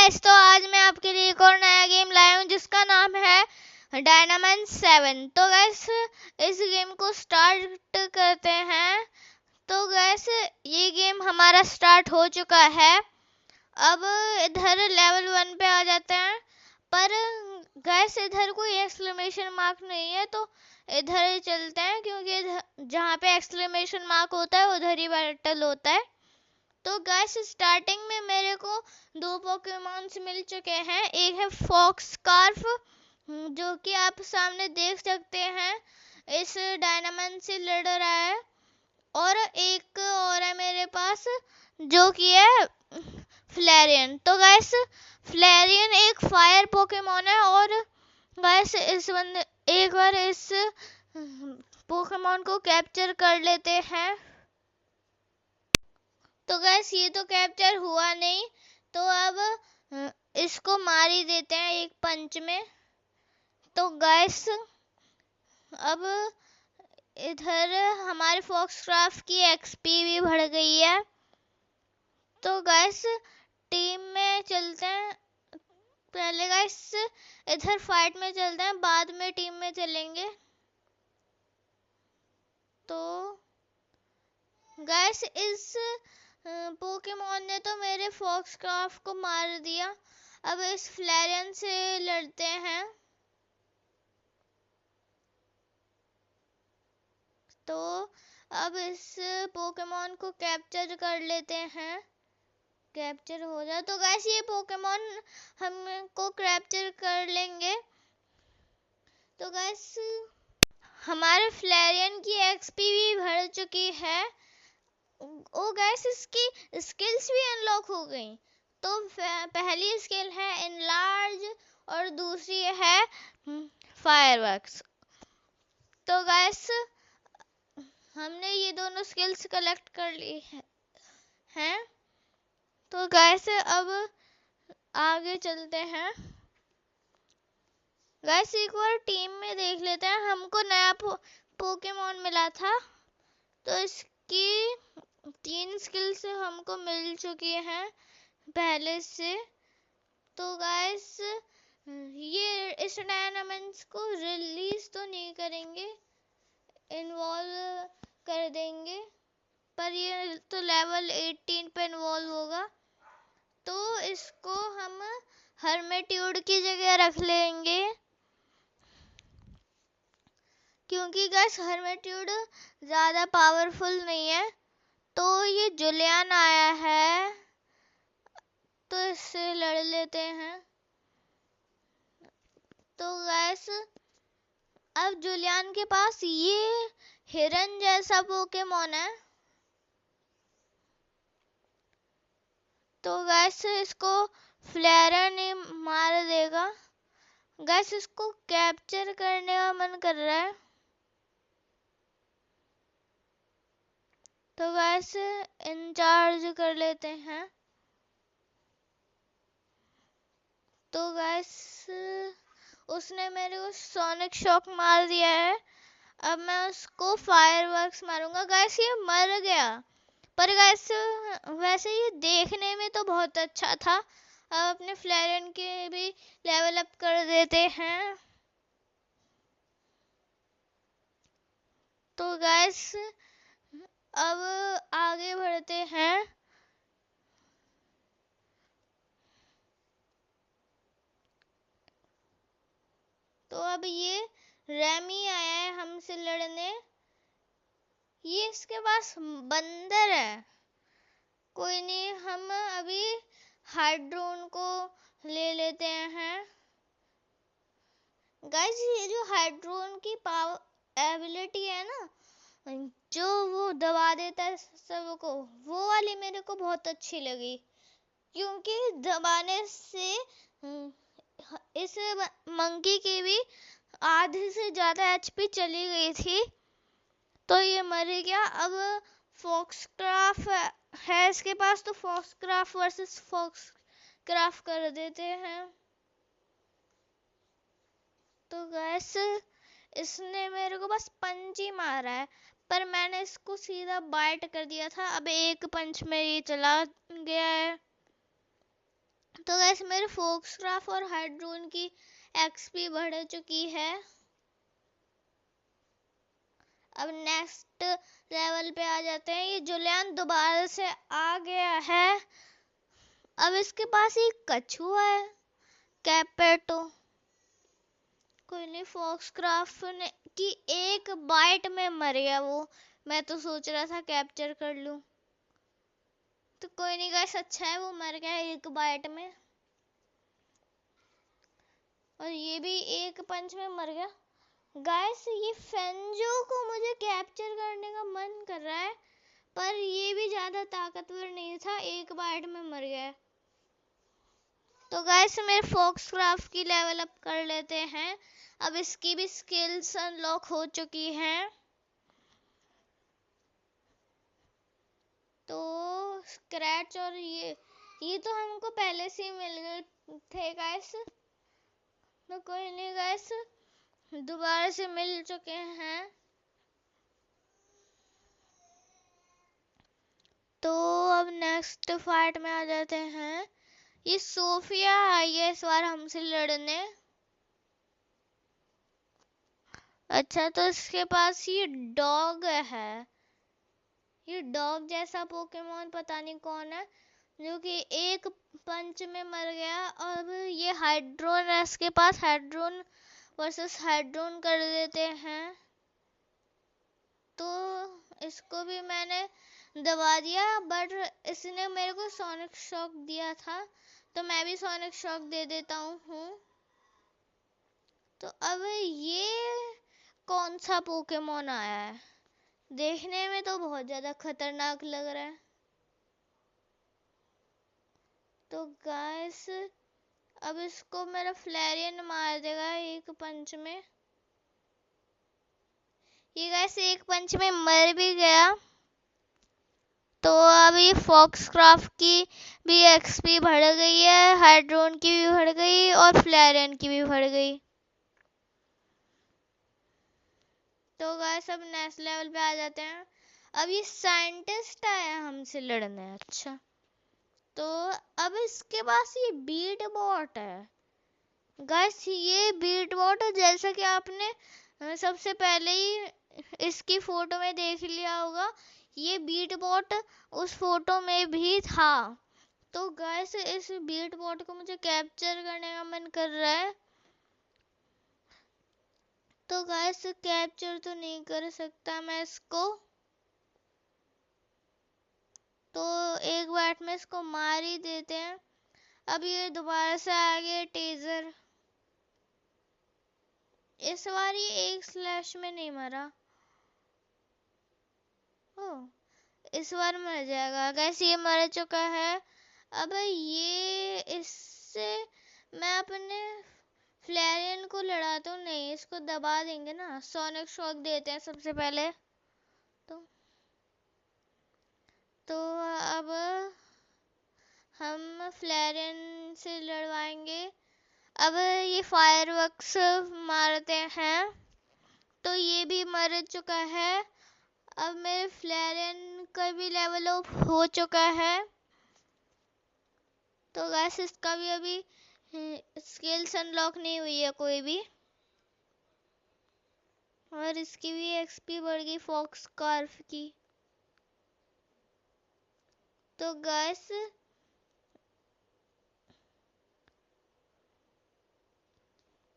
Guys, तो आज मैं आपके लिए एक और नया गेम लाया हूँ जिसका नाम है डायनामैन 7। तो गाइस, इस गेम को स्टार्ट करते हैं। तो गाइस, ये गेम हमारा स्टार्ट हो चुका है। अब इधर लेवल 1 पे आ जाते हैं, पर गाइस इधर कोई एक्सक्लेमेशन मार्क नहीं है, तो इधर ही चलते हैं क्योंकि जहाँ पे एक्सक्लेमेशन मार्क होता है उधर ही बैटल होता है। तो गाइस, स्टार्टिंग में मेरे को 2 पोकेमॉन्स मिल चुके हैं। एक है फॉक्सकार्फ, जो कि आप सामने देख सकते हैं, इस डायनामैन से लड़ रहा है। और एक और है मेरे पास, जो कि है फ्लैरियन। तो गाइस, फ्लैरियन एक फायर पोकेमॉन है। और गाइस, एक बार इस पोकेमॉन को कैप्चर कर लेते हैं। तो गैस, ये तो कैप्चर हुआ नहीं, तो अब इसको मार ही देते हैं एक पंच में। तो गैस, अब इधर हमारे फॉक्सक्राफ्ट की एक्सपी भी बढ़ गई है। तो गैस, टीम में चलते हैं। पहले गैस इधर फाइट में चलते हैं, बाद में टीम में चलेंगे। तो गैस, इस पोकेमॉन ने तो मेरे फॉक्सक्राफ्ट को मार दिया। अब इस फ्लैरियन से लड़ते हैं। तो अब इस पोकेमॉन को कैप्चर कर लेते हैं। कैप्चर हो जाए तो गाइस, ये पोकेमॉन हमको कैप्चर कर लेंगे। तो गाइस, हमारे फ्लैरियन की एक्सपी भी बढ़ चुकी है। ओ गाइस, इसकी स्किल्स भी अनलॉक हो गई। तो पहली स्किल है एनलार्ज और दूसरी है फायरवर्क्स। तो गाइस, हमने ये दोनों स्किल्स कलेक्ट कर ली हैं। तो गाइस, अब आगे चलते हैं। गाइस, एक बार टीम में देख लेते हैं। हमको नया पोकेमॉन मिला था, तो इसकी 3 स्किल्स हमको मिल चुकी हैं पहले से। तो गाइस, ये इस डायनामैंस को रिलीज तो नहीं करेंगे, इन्वॉल्व कर देंगे, पर ये तो लेवल 18 पे इन्वॉल्व होगा। तो इसको हम हर्मेट्यूड की जगह रख लेंगे, क्योंकि गाइस हर्मेट्यूड ज़्यादा पावरफुल नहीं है। तो ये जुलियन आया है, तो इससे लड़ लेते हैं। तो गाइस, अब जुलियन के पास ये हिरन जैसा पोकेमॉन है। तो गाइस, इसको फ्लैरन ही मार देगा। गाइस, इसको कैप्चर करने का मन कर रहा है। तो गाइस, इंचार्ज कर लेते हैं। तो गाइस, उसने मेरे को सोनिक शॉक मार दिया है। अब मैं उसको फायरवर्क्स मारूंगा। गाइस, ये मर गया, पर गाइस वैसे ये देखने में तो बहुत अच्छा था। अब अपने फ्लैरियन के भी लेवल अप कर देते हैं। तो गाइस, अब आगे बढ़ते हैं। तो अब ये रेमी आया है हमसे लड़ने। ये इसके पास बंदर है। कोई नहीं, हम अभी हाइड्रोन को ले लेते हैं। गाइस, ये जो हाइड्रोन की पावर एबिलिटी है ना, जो वो दबा देता है सबको, वो वाली मेरे को बहुत अच्छी लगी, क्योंकि दबाने से इस मंकी की भी आधे से ज्यादा एचपी चली गई थी, तो ये मर गया। अब फॉक्सक्राफ्ट है इसके पास, तो फॉक्सक्राफ्ट वर्सेस फॉक्सक्राफ्ट कर देते हैं। तो गैस, इसने मेरे को बस पंच ही मारा है, पर मैंने इसको सीधा बाइट कर दिया था। अब एक पंच में ये चला गया है। तो गैस मेरे फोक्सक्राफ्ट और हाइड्रोन की एक्सपी बढ़ चुकी है। अब नेक्स्ट लेवल पे आ जाते हैं। ये जुलियन दोबारा से आ गया है। अब इसके पास एक कछुआ है, कैपेटो। कोई नहीं, फोक्सक्राफ्ट ने की एक बाइट में मर गया वो। मैं तो सोच रहा था कैप्चर कर लूं, तो कोई नहीं गाइस, अच्छा है वो मर गया एक बाइट में। और ये भी एक पंच में मर गया। गाइस ये फेंजो को मुझे कैप्चर करने का मन कर रहा है, पर ये भी ज्यादा ताकतवर नहीं था, एक बाइट में मर गया। तो गाइस मेरे फोक्सक्राफ्ट की लेवल अप कर लेते हैं। अब इसकी भी स्किल्स अनलॉक हो चुकी हैं। तो स्क्रैच और ये तो हमको पहले से ही मिल गए थे गाइस, तो कोई नहीं गाइस, दोबारा से मिल चुके हैं। तो अब नेक्स्ट फाइट में आ जाते हैं। ये सोफिया आई है इस बार हमसे लड़ने। अच्छा, तो इसके पास ये डॉग है। ये डॉग जैसा पोकेमोन पता नहीं कौन है, जो कि एक पंच में मर गया। अब ये हाइड्रोन है इसके पास, हाइड्रोन वर्सेस हाइड्रोन कर देते हैं। तो इसको भी मैंने दबा दिया, बट इसने मेरे को सोनिक शॉक दिया था, तो मैं भी सोनिक शॉक दे देता हूँ। तो अब ये कौन सा पोकेमोन आया है? देखने में तो बहुत ज्यादा खतरनाक लग रहा है। तो गाइस अब इसको मेरा फ्लैरियन मार देगा एक पंच में। ये गाइस एक पंच में मर भी गया। तो अब ये फोक्सक्राफ्ट की भी एक्सपी बढ़ गई है, हाइड्रोन की भी बढ़ गई और फ्लैरियन की भी बढ़ गई। तो गाइस अब नेक्स्ट लेवल पे आ जाते हैं। अब ये साइंटिस्ट आया हमसे लड़ने। अच्छा, तो अब इसके पास ये बीट बॉट है। गाइस ये बीट बॉट, जैसा कि आपने सबसे पहले ही इसकी फोटो में देख लिया होगा, ये बीट बॉट उस फोटो में भी था। तो गाइस इस बीट बॉट को मुझे कैप्चर करने का मन कर रहा है। तो गाइस कैप्चर तो नहीं कर सकता मैं इसको, तो एक बार में इसको मार ही देते हैं। अब ये दोबारा से आ गया टेजर। इस बार ये एक स्लैश में नहीं मरा। ओ, इस बार मर जाएगा। कैसे ये मर चुका है। अब ये इससे मैं अपने फ्लैरियन को लड़ाता हूँ। नहीं, इसको दबा देंगे ना, सोनिक शॉक देते हैं सबसे पहले। तो अब हम फ्लैरियन से लड़वाएंगे। अब ये फायरवर्क्स मारते हैं, तो ये भी मर चुका है। अब मेरे फ्लैरियन का भी लेवल अप हो चुका है। तो गैस इसका भी अभी स्किल्स अनलॉक नहीं हुई है कोई भी, और इसकी भी एक्सपी बढ़ गई फोक्सक्राफ्ट की। तो गैस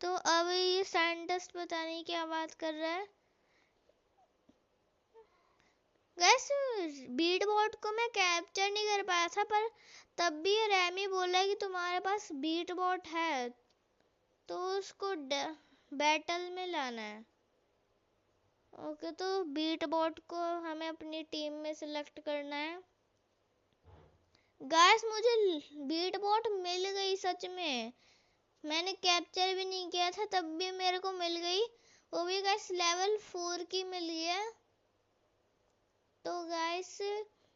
तो अब ये साइंटिस्ट पता नहीं क्या बात कर रहा है। गैस बीट बॉट को मैं कैप्चर नहीं कर पाया था, पर तब भी रैमी बोला कि तुम्हारे पास बीट बॉट है, तो उसको बैटल में लाना है। ओके, तो बीट बॉट को हमें अपनी टीम में सिलेक्ट करना है। गाइस मुझे बीट बॉट मिल गई सच में, मैंने कैप्चर भी नहीं किया था, तब भी मेरे को मिल गई। वो भी गाइस लेवल 4 की मिल गया। तो गाइस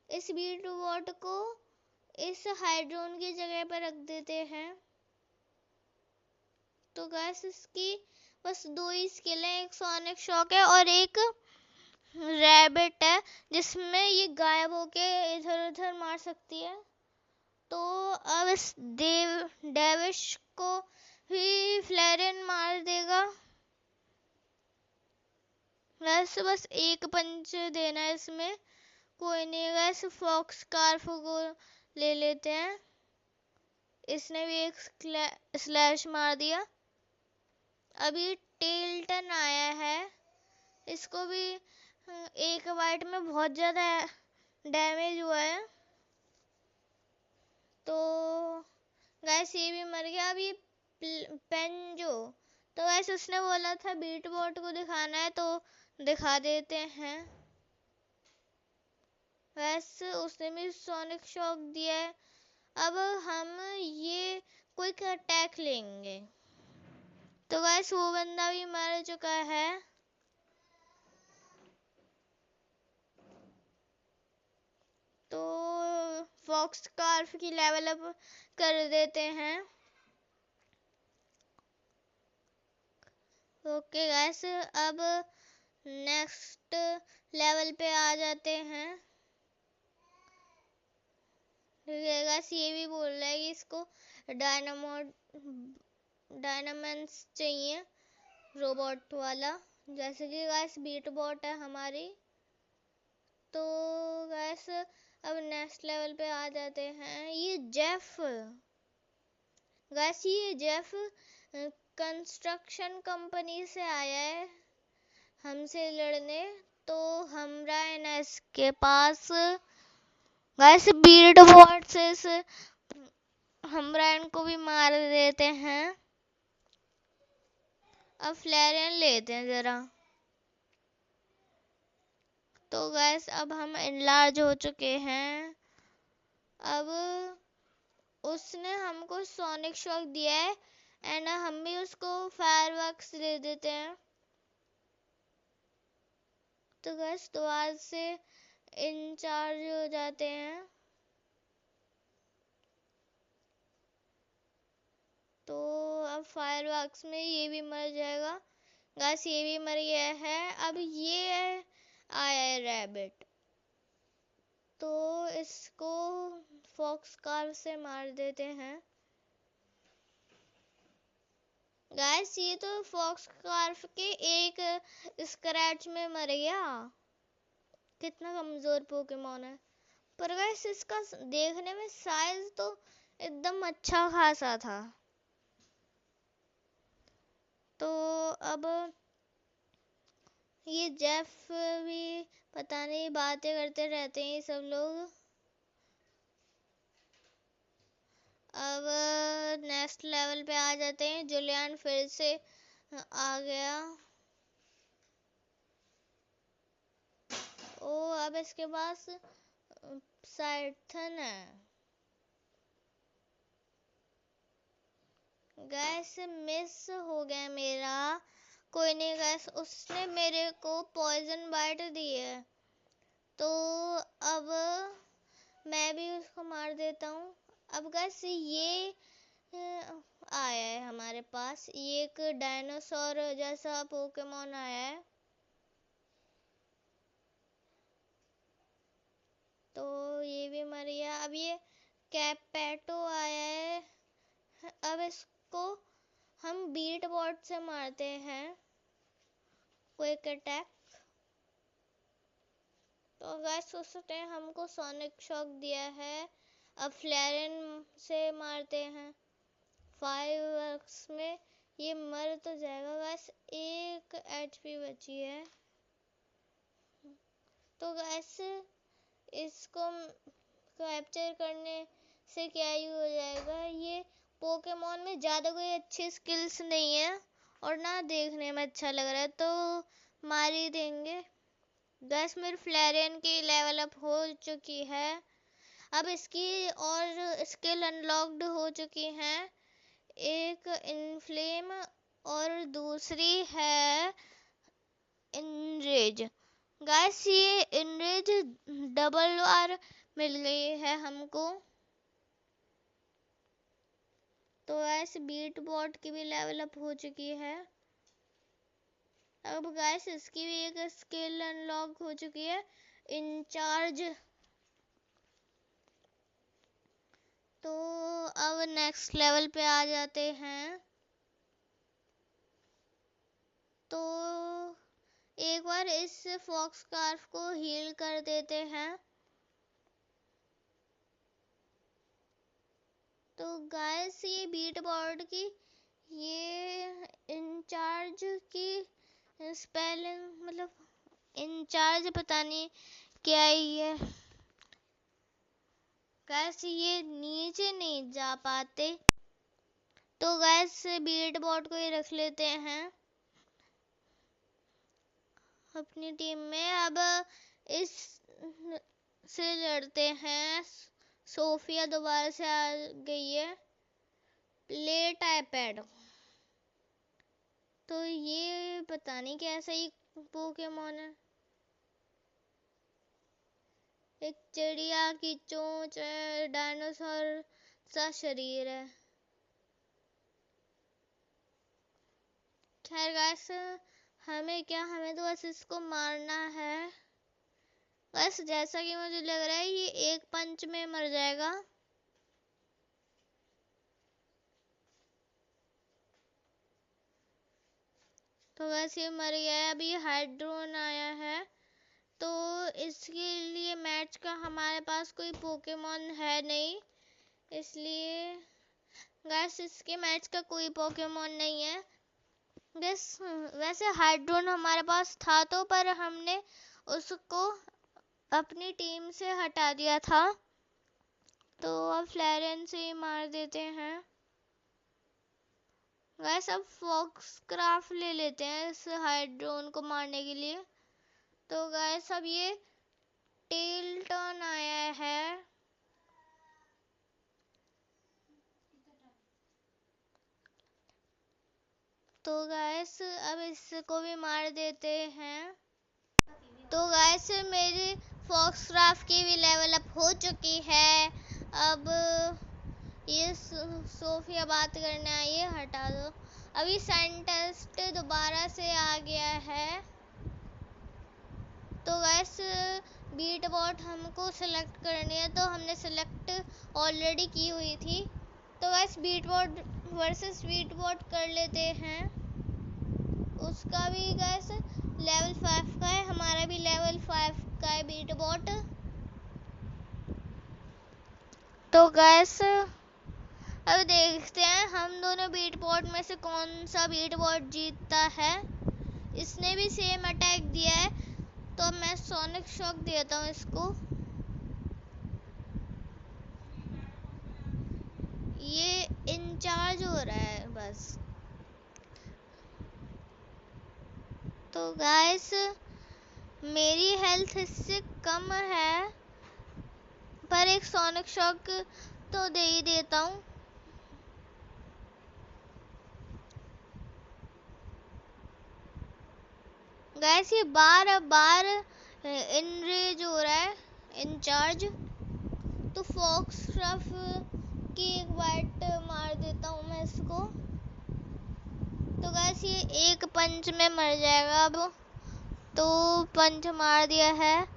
इस बीट बॉट को इस हाइड्रोन की जगह पर रख देते हैं। तो गाइस इसकी बस 2 ही स्किल है, एक सोनिक शॉक है और एक रैबिट है, जिसमें ये गायब होके इधर उधर मार सकती है। तो अब इस डेविश को भी फ्लेरन मार देगा। वैसे बस एक पंच देना है इसमें, कोई नहीं। वैसे फॉक्स स्कार्फ को ले लेते हैं, इसने भी एक स्लैश मार दिया। अभी टेल्टन आया है, इसको भी एक बाइट में बहुत ज़्यादा डैमेज हुआ है। तो गैस ये भी मर गया। अब ये पेंजो, तो वैसे उसने बोला था बीट बॉट को दिखाना है तो दिखा देते हैं। वैसे उसने भी सोनिक शॉक दिया है। अब हम ये क्विक अटैक लेंगे। तो गैस वो बंदा भी मर चुका है। तो फॉक्स स्कार्फ की लेवल अप कर देते हैं। ओके गैस, अब नेक्स्ट लेवल पे आ जाते हैं। गैस ये भी बोल रहा है कि इसको डायनामेंस चाहिए, रोबोट वाला, जैसे कि गैस बीट बॉट है हमारी। तो गैस अब नेक्स्ट लेवल पे आ जाते हैं। ये जेफ, गैस ये जेफ कंस्ट्रक्शन कंपनी से आया है हमसे लड़ने। तो हमरा एनएस के पास गैस बीट बॉट से हमरान को भी मार देते हैं। अब फ्लैरियन लेते हैं जरा। तो गैस अब हम इनलार्ज हो चुके हैं। अब उसने हमको सोनिक शॉक दिया है एंड हम भी उसको फायरवर्क्स दे देते हैं। तो गैस दोबारा से इंचार्ज हो जाते हैं। तो अब फायरवर्क्स में ये भी मर जाएगा। गैस ये भी मर गया है। अब ये आया है रैबिट, तो इसको फॉक्स कार से मार देते हैं। गैस ये तो फॉक्स कार्फ के एक स्क्रैच में मर गया। कितना कमजोर पोकेमोन है। पर गैस इसका देखने में साइज तो एकदम अच्छा खासा था। तो अब ये जेफ भी पता नहीं बातें करते रहते हैं सब लोग। अब नेक्स्ट लेवल पे आ जाते हैं। जुलियन फिर से आ गया। ओ अब इसके पास साइथन है। गैस मिस हो गया मेरा। कोई नहीं गैस, उसने मेरे को पॉइजन बाइट दी है, तो अब मैं भी उसको मार देता हूँ। अब गैस ये आया है हमारे पास, ये एक डायनासोर जैसा पोकेमोन आया है। तो ये भी मर गया। अब ये कैपेटो आया है। अब इसको हम बीट बॉट से मारते हैं, क्विक अटैक। तो गैस उसने हमको सोनिक शॉक दिया है। अब फ्लैरन से मारते हैं फायरवर्क्स में। ये मर तो जाएगा। गैस एक एचपी बची है। तो गैस इसको कैप्चर करने से क्या ही हो जाएगा। ये पोकेमोन में ज़्यादा कोई अच्छी स्किल्स नहीं है और ना देखने में अच्छा लग रहा है, तो मार ही देंगे। गैस मेरी फ्लैरियन की लेवल अप हो चुकी है। अब इसकी और स्किल अनलॉक्ड हो चुकी हैं। एक इनफ्लेम और दूसरी है इनरेज। गैस ये इनरेज डबल वार मिल गई है हमको। तो गैस बीट बॉट की भी लेवल अप हो चुकी है। अब गैस इसकी भी एक स्किल अनलॉक हो चुकी है, इंचार्ज। तो अब नेक्स्ट लेवल पे आ जाते हैं। तो एक बार इस फॉक्स स्कार्फ को हील कर देते हैं। तो गाइस ये बीट बोर्ड की ये इंचार्ज की स्पेलिंग मतलब इंचार्ज पता नहीं क्या ये गैस ये नीचे नहीं जा पाते। तो गैस बीट बोर्ड को ही रख लेते हैं अपनी टीम में। अब इस से लड़ते हैं। सोफिया दोबारा से आ गई है। प्ले टाइपैड, तो ये पता नहीं कैसा ही पोकेमॉन है। एक चिड़िया की चोंच है, डायनासोर सा शरीर है। खैर गाइस हमें क्या, हमें तो बस इसको मारना है। बस जैसा कि मुझे लग रहा है ये एक पंच में मर जाएगा। तो वैसे मर गया है। अभी हाइड्रोन आया है। तो इसके लिए मैच का हमारे पास कोई पोकेमॉन है नहीं, इसलिए गैस इसके मैच का कोई पोकेमॉन नहीं है। गैस वैसे हाइड्रोन हमारे पास था तो, पर हमने उसको अपनी टीम से हटा दिया था। तो अब फ्लैरेन से ही मार देते हैं। गैस अब फॉक्स क्राफ्ट ले लेते हैं इस हाइड्रोन को मारने के लिए। तो गैस अब ये टेल टर्न आया है। तो गैस अब इसको भी मार देते हैं। तो गैस मेरी फॉक्स क्राफ्ट की भी लेवल अप हो चुकी है। अब ये सोफिया बात करने आई है, हटा दो। अभी साइंटिस्ट दोबारा से आ गया है। तो गैस बीट बॉट हमको सेलेक्ट करनी है, तो हमने सेलेक्ट ऑलरेडी की हुई थी। तो guess beat bot versus beat bot कर लेते हैं। उसका भी गैस लेवल 5 का है, हमारा भी लेवल 5 का है बीट बॉट। तो गैस अब देखते हैं हम दोनों बीट बॉट में से कौन सा बीट बॉट जीतता है। इसने भी सेम अटैक दिया है, तो अब मैं सोनिक शॉक देता हूँ इसको। ये इंचार्ज हो रहा है बस। तो गाइस मेरी हेल्थ इससे कम है, पर एक सोनिक शॉक तो दे ही देता हूँ। गाइस ये बार बार इनरेज हो रहा है इंचार्ज। तो फॉक्स रफ की एक बाइट मार देता हूँ मैं इसको। तो गाइस ये एक पंच में मर जाएगा। अब तो पंच मार दिया है।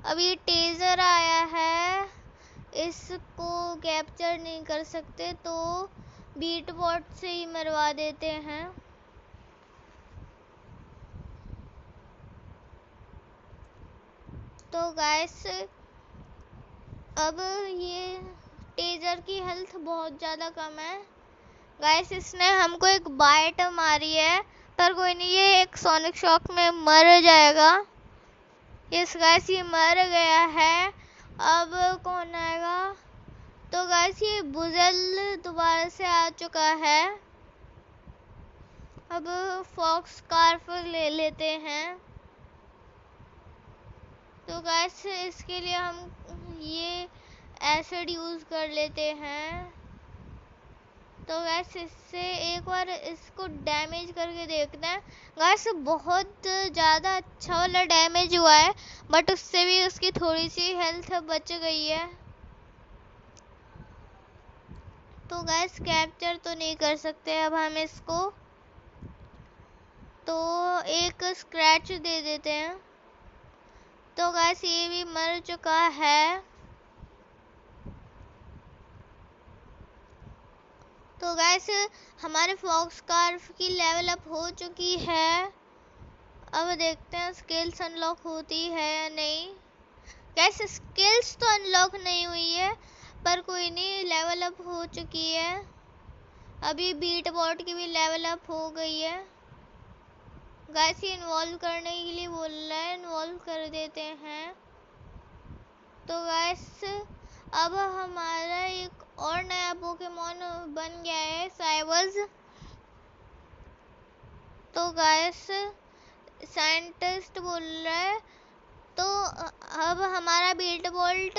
अभी टेजर आया है, इसको कैप्चर नहीं कर सकते, तो बीट बॉट से ही मरवा देते हैं। तो गाइस अब ये टेजर की हेल्थ बहुत ज़्यादा कम है। गाइस इसने हमको एक बाइट मारी है, पर कोई नहीं, ये एक सोनिक शॉक में मर जाएगा। यस गाइस ये मर गया है। अब कौन आएगा? तो गाइस ये बुजल दोबारा से आ चुका है। अब फॉक्स स्कार्फ ले लेते हैं। तो गाइस इसके लिए हम ये एसिड यूज कर लेते हैं। तो गैस इससे एक बार इसको डैमेज करके देखते हैं। गैस बहुत ज़्यादा अच्छा वाला डैमेज हुआ है, बट उससे भी उसकी थोड़ी सी हेल्थ बच गई है। तो गैस कैप्चर तो नहीं कर सकते अब हम इसको, तो एक स्क्रैच दे देते हैं। तो गैस ये भी मर चुका है। तो गैस हमारे फॉक्सकार्फ की लेवल अप हो चुकी है। अब देखते हैं स्किल्स अनलॉक होती है या नहीं। गैस स्किल्स तो अनलॉक नहीं हुई है, पर कोई नहीं, लेवल अप हो चुकी है। अभी बीट बॉट की भी लेवल अप हो गई है। गैस ये इन्वॉल्व करने के लिए बोल रहा है, इन्वॉल्व कर देते हैं। तो गैस अब हमारा एक और नया पोकेमॉन बन गया है, साइबर्स। तो गैस साइंटिस्ट बोल रहा है, तो अब हमारा बीट बोल्ट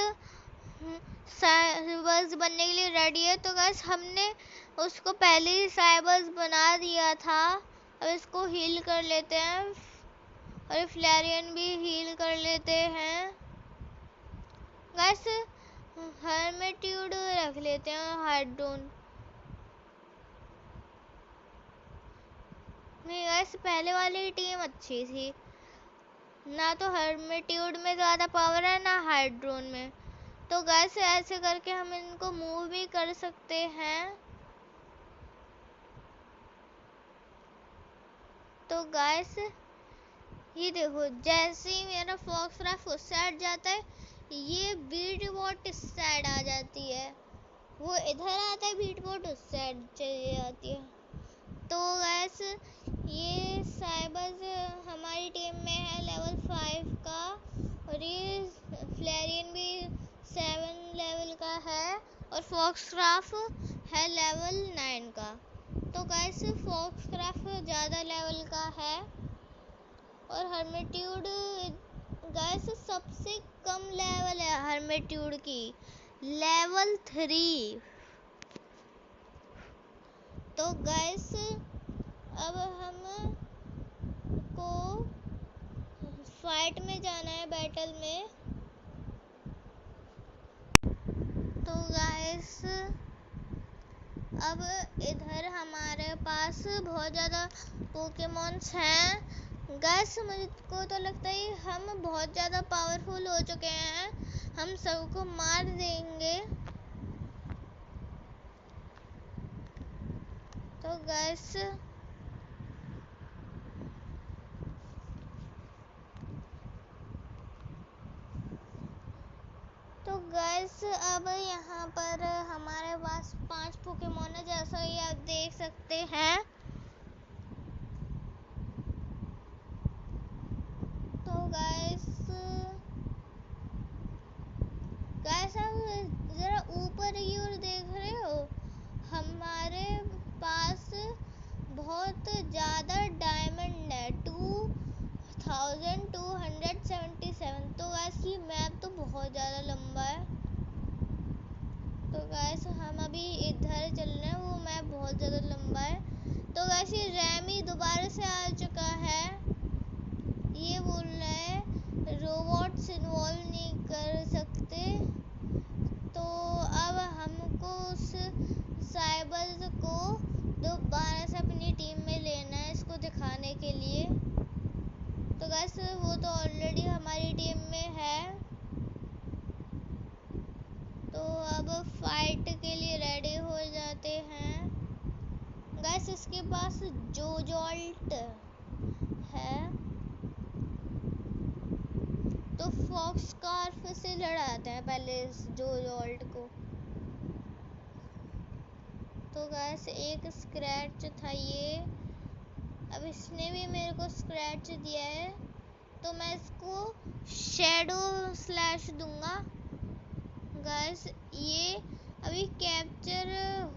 साइबर्स बनने के लिए रेडी है। तो गैस हमने उसको पहले ही साइबर्स बना दिया था। अब इसको हील कर लेते हैं और फ्लैरियन भी हील कर लेते हैं। गैस हर्मेट्यूड रख लेते हैं, हाइड्रोन में। गैस पहले वाली टीम अच्छी थी, ना तो हर्मेट्यूड में ज़्यादा पावर है ना हाइड्रोन में। तो गैस ऐसे करके हम इनको मूव भी कर सकते हैं। तो गैस ये देखो, जैसे ही मेरा फॉक्सक्राफ्ट उस साइड जाता है, ये बीट बॉट इस साइड आ जाती है। वो इधर आता है, बीट बॉट उस साइड चली जाती है। तो गैस ये साइबर्स हमारी टीम में है लेवल 5 का, और ये फ्लैरियन भी 7 लेवल का है, और फॉक्सक्राफ्ट है लेवल 9 का। तो गैस फॉक्सक्राफ्ट ज़्यादा लेवल का है, और हर्मेट्यूड गैस सबसे कम लेवल है हर्मेट्यूड की, लेवल 3। तो गैस अब हम को फाइट में जाना है, बैटल में। तो गाइस अब इधर हमारे पास बहुत ज़्यादा पोकेमॉन्स हैं। गाइस मुझको तो लगता है हम बहुत ज़्यादा पावरफुल हो चुके हैं, हम सबको मार देंगे। तो गाइस अब यहाँ पर हमारे पास 5 पोकेमॉन है, जैसा कि आप देख सकते हैं। तो गाइस आप जरा ऊपर की ओर देख रहे हो, हमारे पास बहुत ज़्यादा डायमंड है, 2277। तो गाइस ये मैप तो बहुत ज़्यादा लंबा है। तो गाइस हम अभी इधर चल रहे हैं, वो मैप बहुत ज़्यादा लंबा है। तो गाइस ये रैमी दोबारा से आ चुका है। ये बोल रहा है रोबोट्स इन्वॉल्व नहीं कर सकते। तो अब हमको उस साइबर्स को दोबारा से अपनी टीम में लेना है, इसको दिखाने के लिए। तो गाइस वो तो ऑलरेडी हमारी टीम में है। तो अब फाइट के लिए रेडी हो जाते हैं। गाइस इसके पास जोजोल्ट है, तो फॉक्सकार्फ से लड़ाते हैं पहले इस जोजोल्ट को। तो गाइस एक स्क्रैच था ये, अब इसने भी मेरे को स्क्रैच दिया है, तो मैं इसको शैडो स्लैश दूंगा। गाइस ये अभी कैप्चर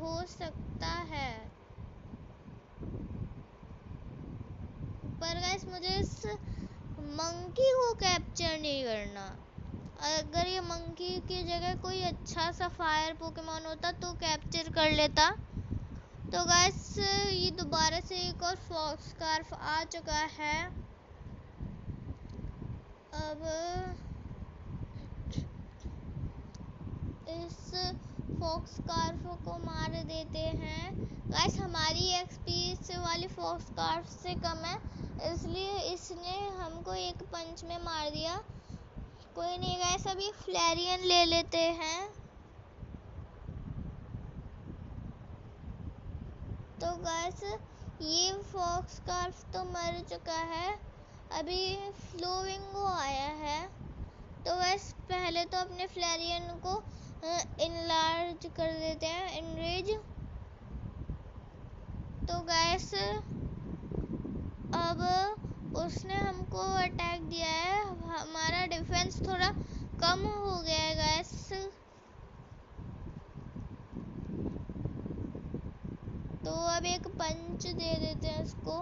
हो सकता है, पर गाइस मुझे इस मंकी को कैप्चर नहीं करना। अगर ये मंकी की जगह कोई अच्छा सा फायर पोकेमॉन होता तो कैप्चर कर लेता। तो गाइस ये दोबारा से एक और फॉक्सकार्फ आ चुका है। अब इस फॉक्सकार्फ को मार देते हैं। गाइस हमारी एक्सपी इस वाली फॉक्सकार्फ से कम है, इसलिए इसने हमको एक पंच में मार दिया। कोई नहीं गाइस, अभी फ्लैरियन ले लेते हैं। तो गाइस ये फॉक्सस्कार्फ तो मर चुका है, अभी फ्लोविंगो आया है। तो गाइस पहले तो अपने फ्लैरियन को इनलार्ज कर देते हैं, इनरेज। तो गाइस अब उसने हमको अटैक दिया है, हमारा डिफेंस थोड़ा कम हो गया है गाइस। तो अब एक पंच दे देते हैं इसको,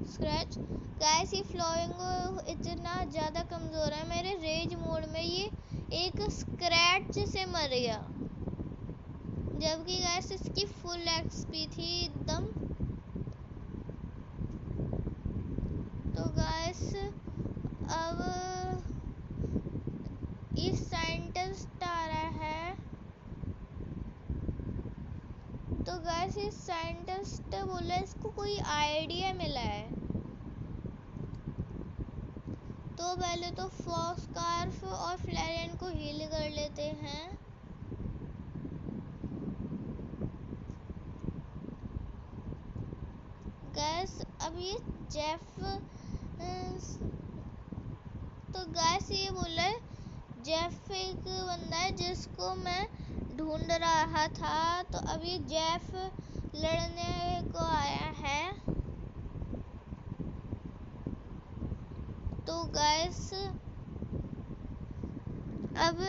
स्क्रैच। गाइस ये फ्लोइंगो इतना ज़्यादा कमज़ोर है, मेरे रेज मोड में ये एक स्क्रैच से मर गया, जबकि गाइस इसकी फुल एक्सपी थी एकदम। तो गाइस अब ये साइंटिस्ट आ रहा है। तो गाइस ये साइंटिस्ट बोला इसको कोई आइडिया मिला है। तो पहले तो फॉक्सस्कार्फ और फ्लैरियन को हील कर लेते हैं। गाइस अब ये जेफ, तो गाइस ये बोला है जेफ एक बंदा है जिसको मैं ढूंढ रहा था। तो अब ये जेफ लड़ने को आया है। तो गाइस अब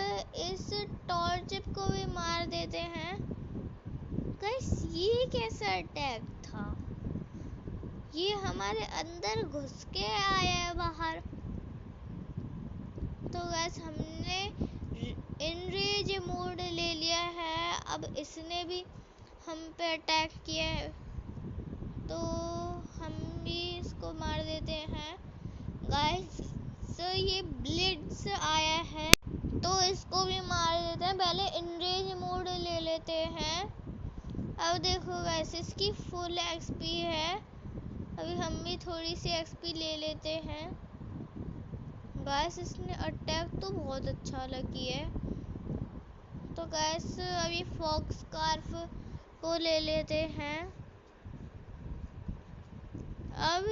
इस टॉर्च को भी मार देते हैं। गाइस ये कैसा अटैक था, ये हमारे अंदर घुस के आया है बाहर। तो गाइस हमने इनरेज मोड ले लिया है, अब इसने भी हम पे अटैक किया है, तो हम भी इसको मार देते हैं। गाइस तो ये ब्लिट्स आया है, तो इसको भी मार देते हैं। पहले इनरेज मोड ले लेते हैं। अब देखो गाइस इसकी फुल एक्सपी है, अभी हम भी थोड़ी सी एक्सपी ले लेते हैं। गाइस इसने अटैक तो बहुत अच्छा लगी है। तो गाइस अभी फॉक्सस्कार्फ को ले लेते हैं। अब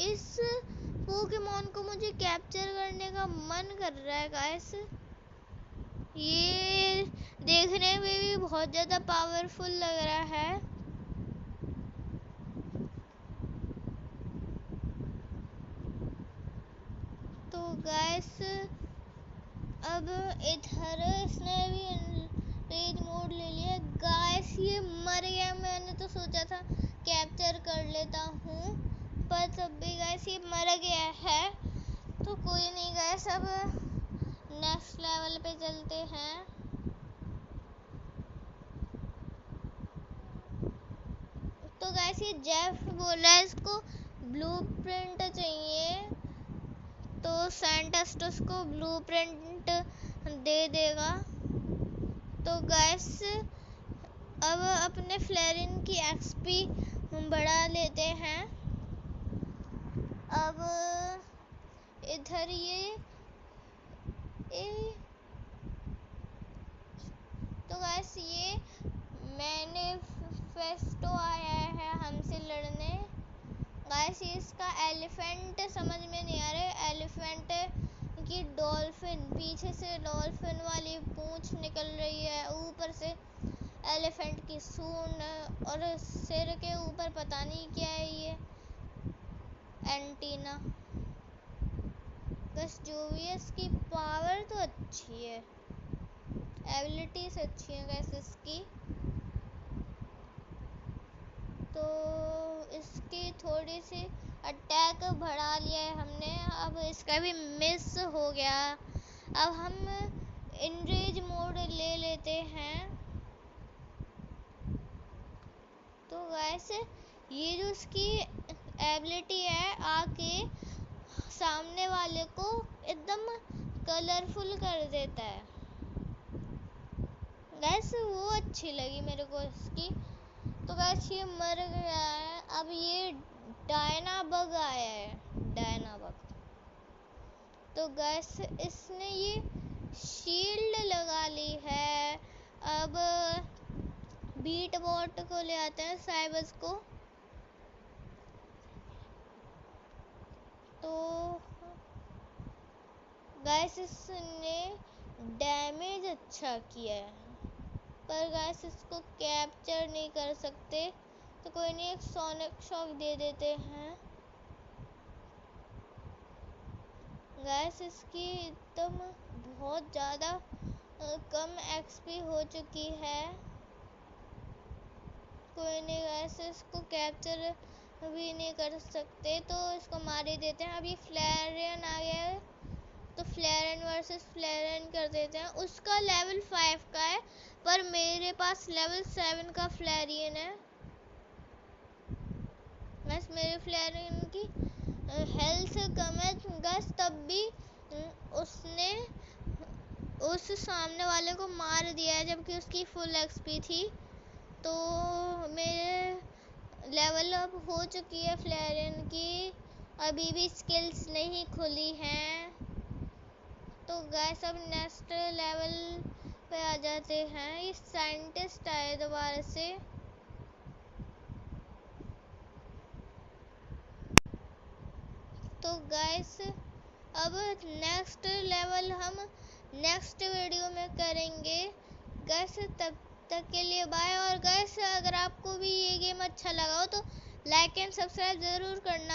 इस पोकेमॉन को मुझे कैप्चर करने का मन कर रहा है गाइस, ये देखने में भी बहुत ज़्यादा पावरफुल लग रहा है। तो गाइस अब इधर इसने भी रेज मोड ले लिया। गाइस ये मर गया, मैंने तो सोचा था कैप्चर कर लेता हूँ, पर तब भी गाइस ये मर गया है। तो कोई नहीं गाइस, अब नेक्स्ट लेवल पे चलते हैं। तो गाइस ये जेफ बोला है इसको ब्लूप्रिंट चाहिए, तो साइंटिस्ट उसको ब्लूप्रिंट दे देगा। तो गाइस अब अपने फ्लैरिन की एक्सपी बढ़ा लेते हैं। अब इधर ये तो गाइस ये मैनिफेस्टो आया है हमसे लड़ने। गाइस ये इसका एलिफेंट समझ में नहीं आ रहा, एलिफेंट की डॉल्फिन, पीछे से डॉल्फिन वाली पूंछ निकल रही है, ऊपर से एलिफेंट की सूंड, और सिर के ऊपर पता नहीं क्या है ये एंटीना। बस जो भी है इसकी पावर तो अच्छी है, एबिलिटीज अच्छी है गाइस इसकी। तो इसकी थोड़ी सी अटैक बढ़ा लिया है हमने, अब इसका भी मिस हो गया। अब हम इनरेज मोड ले लेते हैं। तो गाइस ये जो इसकी एबिलिटी है, आके सामने वाले को एकदम कलरफुल कर देता है। गाइस वो अच्छी लगी मेरे को इसकी। तो गाइस ये मर गया है। अब ये डायनाबग आया है, डायनाबग। तो गाइस इसने ये शील्ड लगा ली है। अब बीट बॉट को ले आते हैं, साइबर्स को। तो गाइस इसने डैमेज अच्छा किया है, पर गाइस इसको कैप्चर नहीं कर सकते, तो कोई नहीं, एक सोनिक शॉक दे देते हैं। गाइस इसकी एकदम बहुत ज़्यादा कम एक्सपी हो चुकी है। कोई नहीं गाइस, इसको कैप्चर भी नहीं कर सकते, तो इसको मार ही देते हैं। अभी फ्लैरियन आ गया है, तो फ्लैरन वर्सेस फ्लैरन कर देते हैं। उसका लेवल 5 का है, पर मेरे पास लेवल 7 का फ्लैरियन है। बस मेरे फ्लैरियन की हेल्थ कम है गैस, तब भी उसने उस सामने वाले को मार दिया है, जबकि उसकी फुल एक्सपी थी। तो मेरे लेवल अप हो चुकी है फ्लैरियन की, अभी भी स्किल्स नहीं खुली हैं। तो गाइस अब नेक्स्ट लेवल पे आ जाते हैं। ये साइंटिस्ट आए दोबारा से। तो गाइस अब नेक्स्ट लेवल हम नेक्स्ट वीडियो में करेंगे गाइस। तब तक के लिए बाय। और गाइस अगर आपको भी ये गेम अच्छा लगा हो तो लाइक एंड सब्सक्राइब ज़रूर करना।